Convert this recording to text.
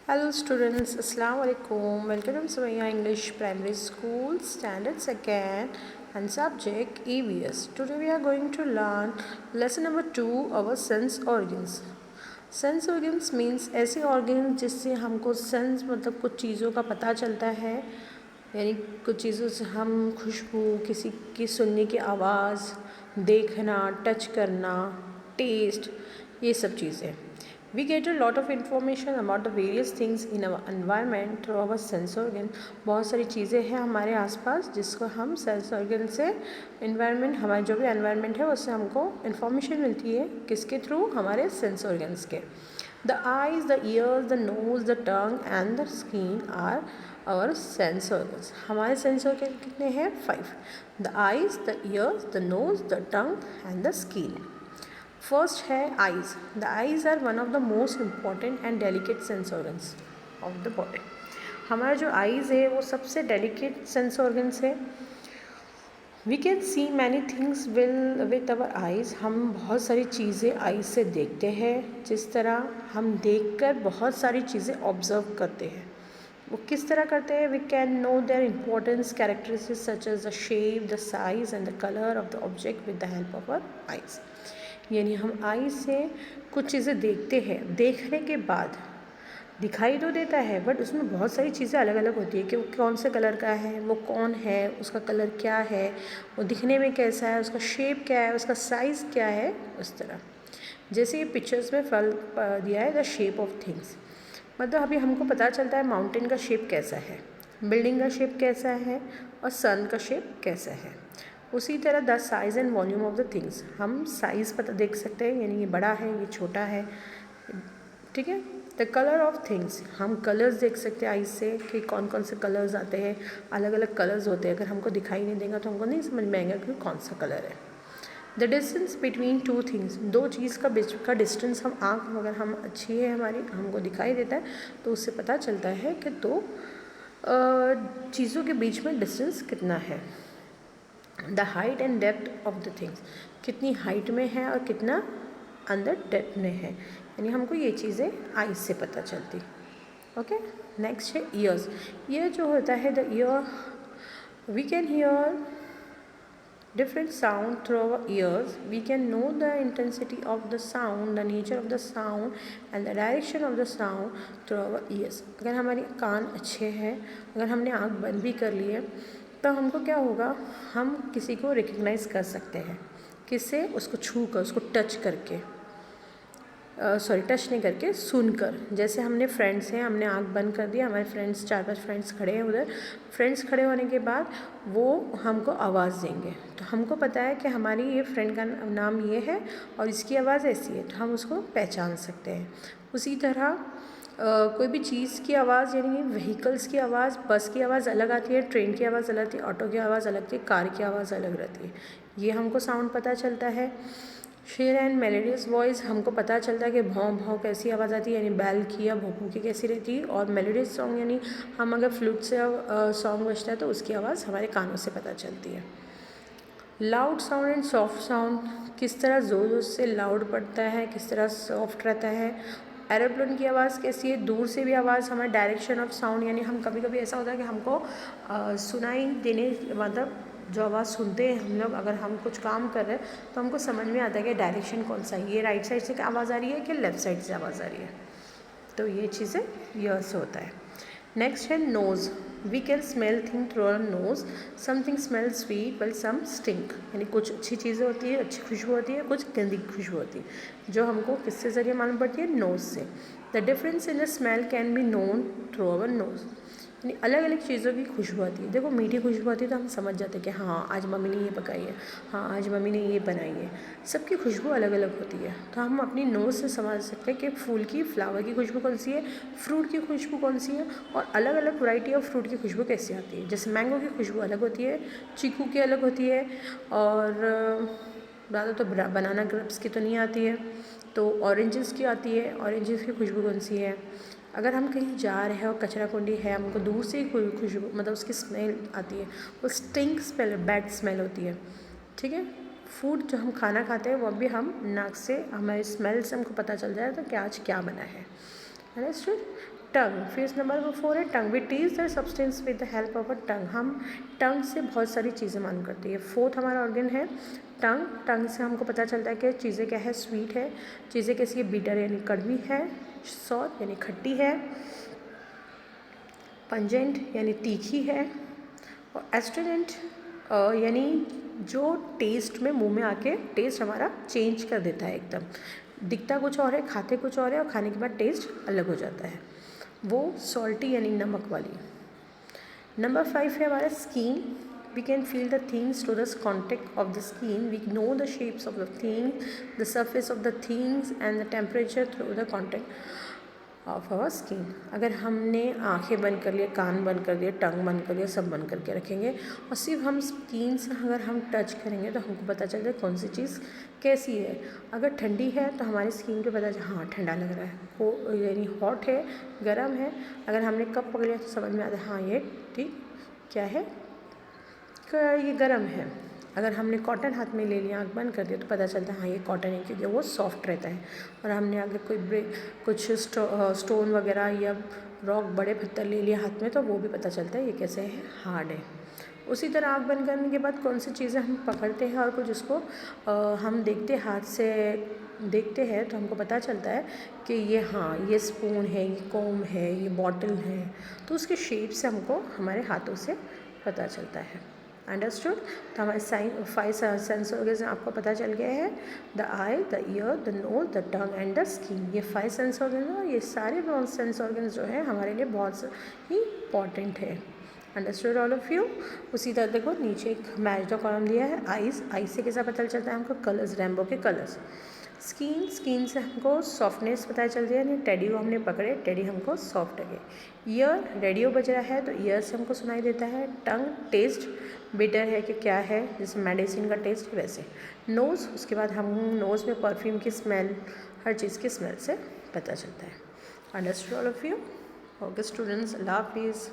Hello students, Assalamu alaikum. Welcome to Sumaya English Primary School, Standard 2nd and subject EVS. Today we are going to learn lesson number 2, our sense organs. Sense organs means ऐसे organ जिससे हमको sense मतलब कुछ चीज़ों का पता चलता है, यानी कुछ चीज़ों से हम खुशबू, किसी की सुनने की आवाज़, देखना, टच करना, टेस्ट, ये सब चीज़ें. We get a lot of information about the various things in our environment through our sense organ. बहुत सारी चीज़ें हैं हमारे आसपास जिसको हम सेंस ऑर्गन से environment, हमारे जो भी environment है उससे हमको information मिलती है. किसके थ्रू? हमारे सेंस ऑर्गन्स के. The eyes, the ears, the nose, the tongue and the skin are our sense organs. हमारे सेंस ऑर्गन कितने हैं? 5. The eyes, the ears, the nose, the tongue and the skin. First है eyes. The eyes are one of the most important and delicate sense organs of the body. हमारा जो eyes है वो सबसे delicate sense organs है. We can see many things with our eyes. हम बहुत सारी चीज़ें आइज़ से देखते हैं. जिस तरह हम देखकर बहुत सारी चीज़ें ऑब्जर्व करते हैं, वो किस तरह करते हैं? We can know their importance characteristics such as the shape, the size and the colour of the object with the help of our eyes. यानी हम आई से कुछ चीज़ें देखते हैं. देखने के बाद दिखाई तो देता है बट उसमें बहुत सारी चीज़ें अलग अलग होती है कि वो कौन से कलर का है, वो कौन है, उसका कलर क्या है, वो दिखने में कैसा है, उसका शेप क्या है, उसका साइज़ क्या है. उस तरह जैसे ये पिक्चर्स में फल दिया है द शेप ऑफ थिंग्स. मतलब अभी हमको पता चलता है माउंटेन का शेप कैसा है, बिल्डिंग का शेप कैसा है और सन का शेप कैसा है. उसी तरह the size and volume of the things. हम साइज़ पता देख सकते हैं, यानी ये बड़ा है, ये छोटा है. ठीक है. The colour of things. हम कलर्स देख सकते हैं आइज से कि कौन कौन से कलर्स आते हैं. अलग अलग कलर्स होते हैं. अगर हमको दिखाई नहीं देगा तो हमको नहीं समझ में आएगा कि कौन सा कलर है. The distance between two things. दो चीज़ का बीच का डिस्टेंस, हम आँख अगर हम अच्छी है हमारी, हमको दिखाई देता है तो उससे पता चलता है कि दो चीज़ों के बीच में डिस्टेंस कितना है. The height and depth of the things. कितनी हाइट में है और कितना अंदर डेप्थ में है, यानी हमको ये चीज़ें आइज से पता चलती. ओके. नेक्स्ट है ईयर्स. ईयर जो होता है the ear, we can hear different sound through our ears. We can know the intensity of the sound, the nature of the sound and the direction of the sound through our ears. अगर हमारे कान अच्छे हैं, अगर हमने आँख बंद भी कर ली है तो हमको क्या होगा, हम किसी को रिकग्नाइज़ कर सकते हैं. किससे? उसको छू कर, उसको टच करके, टच नहीं करके, सुनकर. जैसे हमने फ्रेंड्स हैं, हमने आँख बंद कर दिया, हमारे फ्रेंड्स 4-5 फ्रेंड्स खड़े हैं उधर. फ्रेंड्स खड़े होने के बाद वो हमको आवाज़ देंगे तो हमको पता है कि हमारी ये फ्रेंड का नाम ये है और इसकी आवाज़ ऐसी है, तो हम उसको पहचान सकते हैं. उसी तरह कोई भी चीज़ की आवाज़, यानी व्हीकल्स की आवाज़, बस की आवाज़ अलग आती है, ट्रेन की आवाज़ अलग आती है, ऑटो की आवाज़ अलग आती है, कार की आवाज़ अलग रहती है. ये हमको साउंड पता चलता है. Share and melodious voice. हमको पता चलता है कि भाव भाव कैसी आवाज़ आती है, यानी बैल की या भोंपू की कैसी रहती है. और मेलोडियस सॉन्ग यानी हम अगर फ्लूट से सॉन्ग बजता है तो उसकी आवाज़ हमारे कानों से पता चलती है. Loud sound and soft sound. किस तरह ज़ोर ज़ोर से लाउड पड़ता है, किस तरह सॉफ्ट रहता है. एरोप्लेन की आवाज़ कैसी है, दूर से भी आवाज़, हमारे डायरेक्शन ऑफ साउंड, यानी हम कभी कभी ऐसा होता है कि हमको सुनाई देने, मतलब जो आवाज़ सुनते हैं हम लोग, अगर हम कुछ काम कर रहे हैं तो हमको समझ में आता है कि डायरेक्शन कौन सा है, ये राइट साइड से आवाज़ आ रही है कि लेफ़्ट साइड से आवाज़ आ रही है. तो ये चीज़ें ईयर से होता है. नेक्स्ट है nose. We can smell thing through our nose. Something smell sweet but some stink. यानी कुछ अच्छी चीज़ें होती है, अच्छी खुशबू होती है, कुछ गंदी खुशबू होती है, जो हमको किससे ज़रिए मालूम पड़ती है? नोज़ से. The difference in the smell can be known through our nose. यानी अलग अलग चीज़ों की खुशबू आती है. देखो मीठी खुशबू आती है तो हम समझ जाते हैं कि हाँ आज मम्मी ने ये पकाई है, हाँ आज मम्मी ने ये बनाई है. सबकी खुशबू अलग अलग होती है, तो हम अपनी नोज़ से समझ सकते हैं कि फूल की, फ्लावर की खुशबू कौन सी है, फ्रूट की खुशबू कौन सी है, और अलग अलग वैरायटी ऑफ फ्रूट की खुशबू कैसी आती है. जैसे मैंगो की खुशबू अलग होती है, चीकू की अलग होती है, और ज़्यादा तो बनाना ग्रेप्स की तो नहीं आती है, तो ऑरेंजेस की आती है. ऑरेंजेस की खुशबू कौन सी है. अगर हम कहीं जा रहे हैं और कचरा कुंडी है, हमको दूर से ही खुशबू, मतलब उसकी स्मेल आती है, वो स्टिंक स्मेल, बैड स्मेल होती है. ठीक है. फूड जो हम खाना खाते हैं वो भी हम नाक से, हमारे स्मेल से हमको पता चल जाए तो कि आज क्या बना है. अंडरस्टूड. टंग, फिर नंबर 4 है tongue. We test the substance with the help of a tongue. हम टंग से बहुत सारी चीज़ें मालूम करती है। 4th हमारा ऑर्गन है टंग। टंग से हमको पता चलता है कि चीज़ें क्या है, स्वीट है, चीज़ें कैसी है, बिटर यानी कड़वी है, सॉर यानी खट्टी है, पंजेंट यानी तीखी है, और एस्ट्रेजेंट यानी जो टेस्ट में मुंह में आके टेस्ट हमारा चेंज कर देता है, एकदम दिखता कुछ और है, खाते कुछ और है, और खाने के बाद टेस्ट अलग हो जाता है, वो सॉल्टी यानी नमक वाली। नंबर 5 है हमारा skin. We can feel the things to the contact of the skin. We know the shapes of the things, the surface of the things and the temperature through the contact of our skin. अगर हमने आंखें बंद कर लिए, कान बंद कर लिए, टंग बंद कर लिया, सब बंद करके रखेंगे और सिर्फ हम स्किन से अगर हम टच करेंगे तो हमको पता चलता है कौन सी चीज़ कैसी है। अगर ठंडी है तो हमारी स्किन पे पता चल हाँ ठंडा लग रहा है, वो यानी हॉट है, गर्म है। अगर हमने कप पकड़ लिया तो समझ में आता है हाँ ये ठीक क्या है, ये गर्म है। अगर हमने कॉटन हाथ में ले लिया, आँख बंद कर दिया तो पता चलता है हाँ ये कॉटन है, क्योंकि वो सॉफ्ट रहता है। और हमने अगर कोई कुछ स्टोन वगैरह या रॉक बड़े पत्थर ले लिया हाथ में तो वो भी पता चलता है ये कैसे है, हार्ड है। उसी तरह आँख बंद करने के बाद कौन सी चीज़ें हम पकड़ते हैं और कुछ उसको हम देखते हाथ से देखते हैं तो हमको पता चलता है कि ये हाँ ये स्पून है, ये कॉम है, ये बॉटल है, तो उसके शेप से हमको हमारे हाथों से पता चलता है। अंडरस्टूड। तो हमारे 5 सेंस ऑर्गन्स आपको पता चल गया है, the I, the year, the nose, the tongue and the skin. ये 5 सेंस ऑर्गन है और ये सारे सेंस ऑर्गन्स जो है हमारे लिए बहुत ही इंपॉर्टेंट है। Understood all of you. उसी तरह देखो नीचे एक मैच द कॉलम दिया है, आइज। आइज से कैसा पता चलता है हमको, कलर्स, रेनबो के कलर्स। स्किन, स्किन से हमको सॉफ्टनेस पता चलती है, यानी टेडी को हमने पकड़े, टेडी हमको सॉफ्ट लगे। ईयर, रेडियो बज रहा है तो ईयर से हमको सुनाई देता है। टंग, टेस्ट, बिटर है कि क्या है, जैसे मेडिसिन का टेस्ट वैसे। नोज़, उसके बाद हम नोज़ में परफ्यूम की स्मेल, हर चीज़ की स्मेल से पता चलता है। Understood all of you. Okay students, अल्लाह हाफिज़।